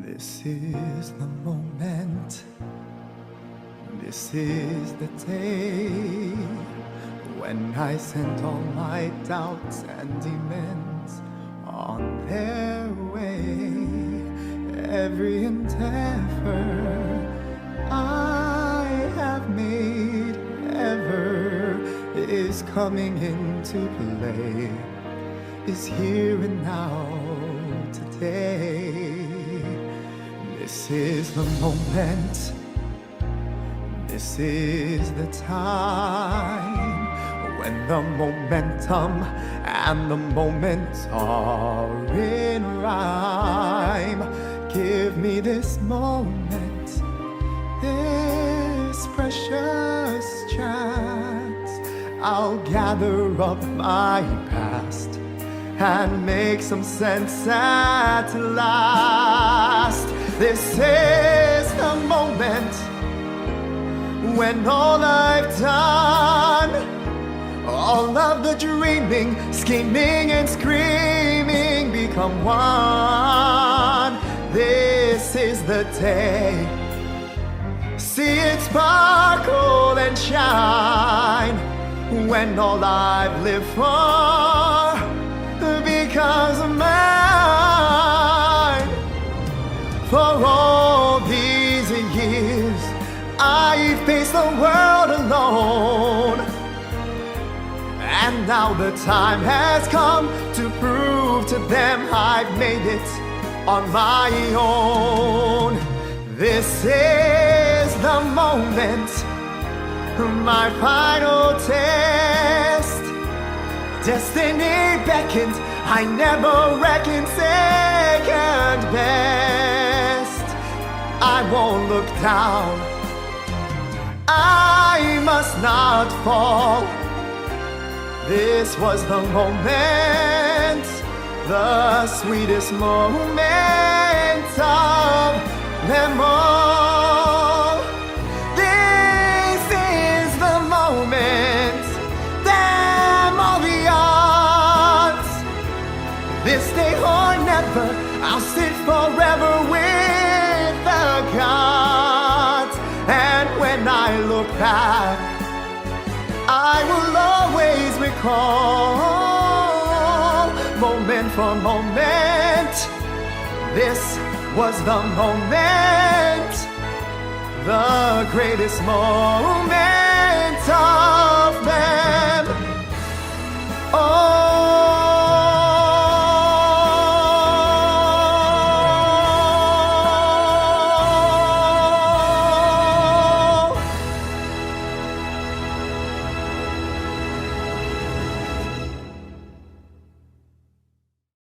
This is the moment, this is the day when I sent all my doubts and demons on their way. Every endeavor I have made ever is coming into play, is here and now today. This is the moment, this is the time when the momentum and the moment are in rhyme. Give me this moment, this precious chance. I'll gather up my past and make some sense at last. This is the moment when all I've done, all of the dreaming, scheming and screaming become one. This is the day. See it sparkle and shine when all I've lived for becomes mine. For all these years I faced the world alone, and now the time has come to prove to them I've made it on my own. This is the moment, my final test. Destiny beckons, I never reckoned second best. I won't look down, I must not fall. This was the moment, the sweetest moment of them all. This is the moment, damn all the odds. This day or never, I'll sit forever with the gods. And when I look back, I will always recall, moment for moment, this was the moment, the greatest moment of them all.